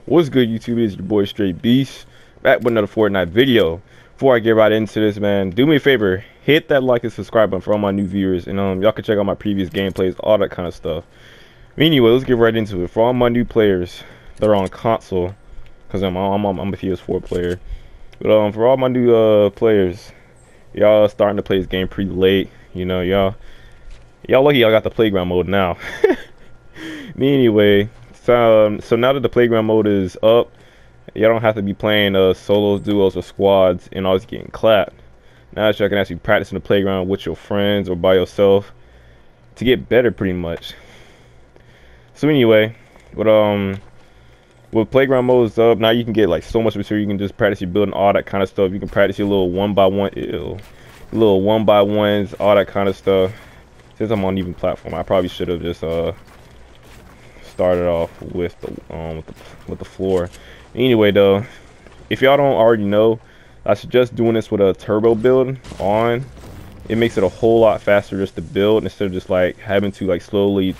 What's good, YouTube? It's your boy Straight Beast, back with another Fortnite video. Before I get right into this, man, do me a favor, hit that like and subscribe button for all my new viewers, and y'all can check out my previous gameplays, all that kind of stuff. Anyway, let's get right into it. For all my new players that are on console, because I'm a PS4 player, but for all my new players, y'all starting to play this game pretty late. You know, y'all lucky y'all got the playground mode now. Anyway. So now that the playground mode is up, y'all don't have to be playing solos, duos, or squads and always getting clapped. Now that y'all can actually practice in the playground with your friends or by yourself to get better, pretty much. So anyway, with playground mode is up, now you can get like so much material. You can just practice your building, all that kind of stuff. You can practice your little one by ones, all that kind of stuff. Since I'm on even platform, I probably should have just started off with the floor. Anyway, though, if y'all don't already know, I suggest doing this with a turbo build on. It makes it a whole lot faster just to build instead of just like having to like slowly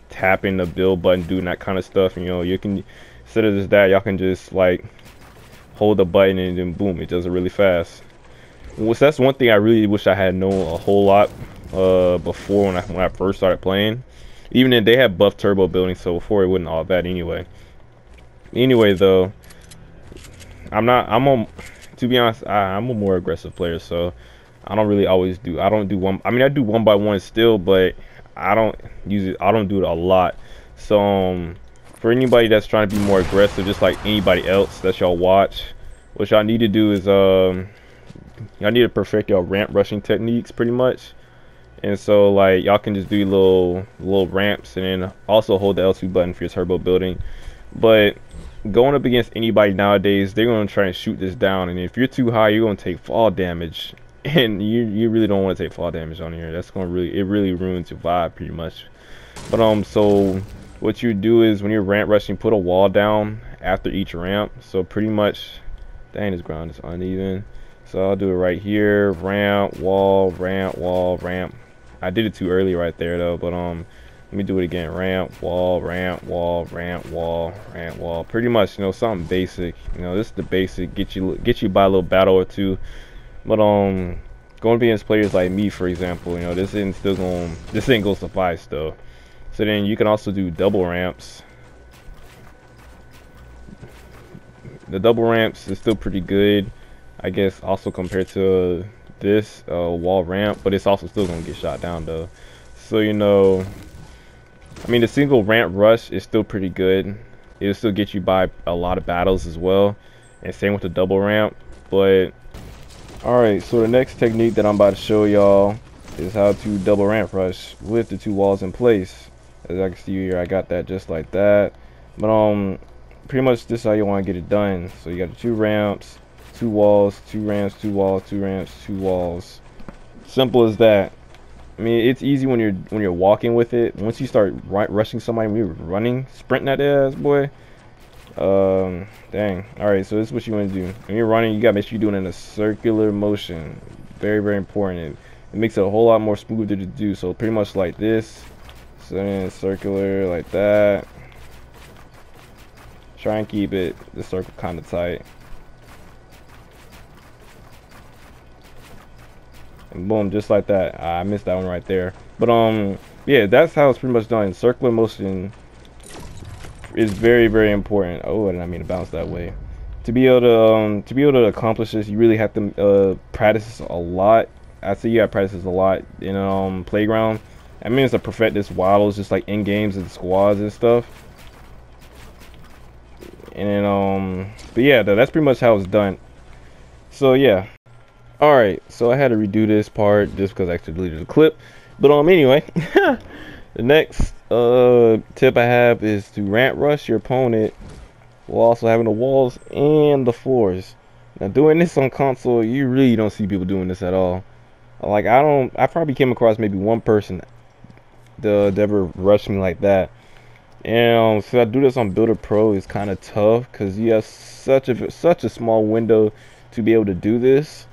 tapping the build button, doing that kind of stuff. You know, you can, instead of just that, y'all can just like hold the button and then boom, it does it really fast. So that's one thing I really wish I had known a whole lot before when I first started playing. Even then, they had buff turbo building, so before it wasn't all bad anyway. Anyway, though, to be honest, I'm a more aggressive player, so I don't really always do. I don't do one. I mean, I do one by one still, but I don't use it. I don't do it a lot. So for anybody that's trying to be more aggressive, just like anybody else that y'all watch, what y'all need to do is y'all need to perfect your ramp rushing techniques, pretty much. And so like y'all can just do little ramps and then also hold the L2 button for your turbo building. But going up against anybody nowadays, they're gonna try and shoot this down, and if you're too high, you're gonna take fall damage, and you really don't want to take fall damage on here. That's gonna really ruins your vibe pretty much. But so what you do is when you're ramp rushing, put a wall down after each ramp. So pretty much, dang, this ground is uneven. So I'll do it right here: ramp, wall, ramp, wall, ramp. I did it too early right there though, but let me do it again. Ramp, wall, ramp, wall, ramp, wall, ramp, wall. Pretty much, you know, something basic. You know, this is the basic. Get you by a little battle or two. But going against players like me, for example, you know, this ain't gonna suffice though. So then you can also do double ramps. The double ramps is still pretty good, I guess, also compared to this wall ramp, but it's also still gonna get shot down though. So you know, I mean, the single ramp rush is still pretty good. It'll still get you by a lot of battles as well, and same with the double ramp. But alright, so the next technique that I'm about to show y'all is how to double ramp rush with the two walls in place. As I can see here, I got that just like that. But pretty much this is how you want to get it done. So you got the two ramps, two walls, two ramps, two walls, two ramps, two walls. Simple as that. I mean, it's easy when you're walking with it. Once you start rushing somebody, when you're running, sprinting that ass, boy. Dang. All right, so this is what you want to do. When you're running, you gotta make sure you're doing it in a circular motion. Very, very important. It makes it a whole lot more smoother to do. So pretty much like this. So then circular like that. Try and keep the circle kind of tight. And boom, just like that. I missed that one right there. But yeah, that's how it's pretty much done. Circular motion is very, very important. Oh, I didn't mean to bounce that way. To be able to accomplish this, you really have to practice a lot. I say you gotta practice this a lot in playground. I mean, it's to perfect this waddles, just like in games and squads and stuff. And then but yeah, that's pretty much how it's done. So yeah. Alright, so I had to redo this part just because I actually deleted the clip. But anyway, the next tip I have is to ramp rush your opponent while also having the walls and the floors. Now doing this on console, you really don't see people doing this at all. Like I probably came across maybe one person that ever rushed me like that. And so I do this on Builder Pro, it's kind of tough because you have such a small window to be able to do this.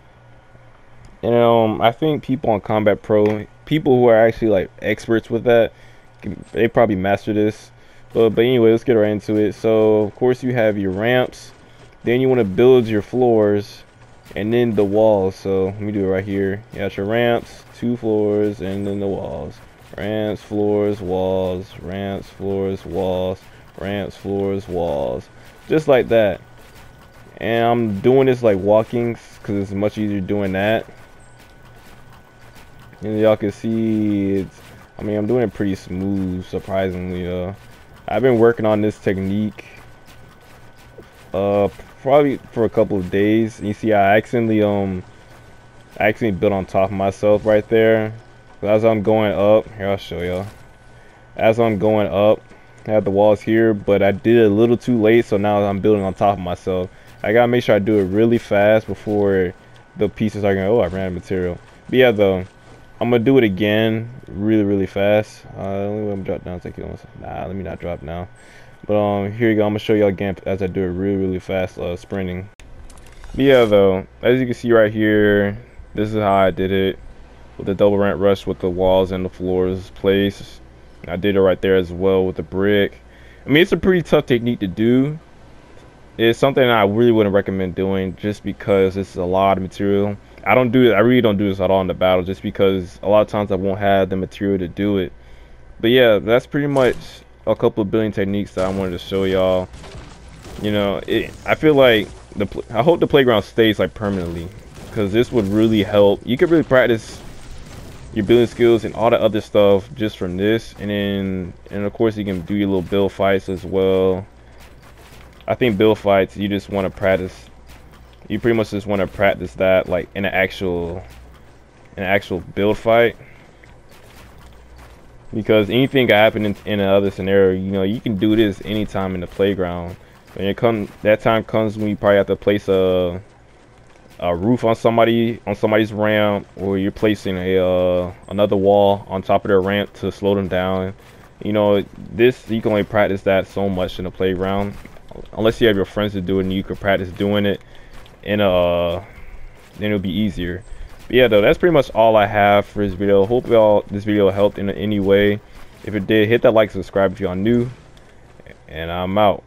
And I think people on Combat Pro, people who are actually like experts with that, they probably master this. But anyway, let's get right into it. So of course you have your ramps, then you want to build your floors, and then the walls. So let me do it right here. You got your ramps, 2 floors, and then the walls. Ramps, floors, walls, ramps, floors, walls, ramps, floors, walls. Just like that. And I'm doing this like walking because it's much easier doing that. And y'all can see it's, I mean, I'm doing it pretty smooth, surprisingly. I've been working on this technique probably for a couple of days. You see I accidentally built on top of myself right there. As I'm going up, here I'll show y'all. As I'm going up, I have the walls here, but I did it a little too late, so now I'm building on top of myself. I gotta make sure I do it really fast before the pieces are going, oh, I ran out of material. But yeah, though, I'm gonna do it again really fast. Let me drop down, take it. Nah, let me not drop now. But here you go. I'm gonna show y'all again as I do it really fast, sprinting. But yeah, though, as you can see right here, this is how I did it with the double ramp rush with the walls and the floors placed. I did it right there as well with the brick. I mean, it's a pretty tough technique to do. It's something I really wouldn't recommend doing just because it's a lot of material. I really don't do this at all in the battle just because a lot of times I won't have the material to do it. But yeah, that's pretty much a couple of building techniques that I wanted to show y'all. You know, I feel like I hope the playground stays like permanently, because this would really help. You could really practice your building skills and all the other stuff just from this, and of course you can do your little build fights as well. I think build fights, you just want to practice. You pretty much just want to practice that like in an actual build fight, because anything can happen in another scenario. You know, you can do this anytime in the playground. When that time comes when you probably have to place a roof on somebody's ramp, or you're placing another wall on top of their ramp to slow them down. You know, this, you can only practice that so much in the playground, unless you have your friends to do it and you can practice doing it, and then it'll be easier. But yeah, though, that's pretty much all I have for this video. Hope this video helped in any way. If it did, hit that like, subscribe if y'all new, and I'm out.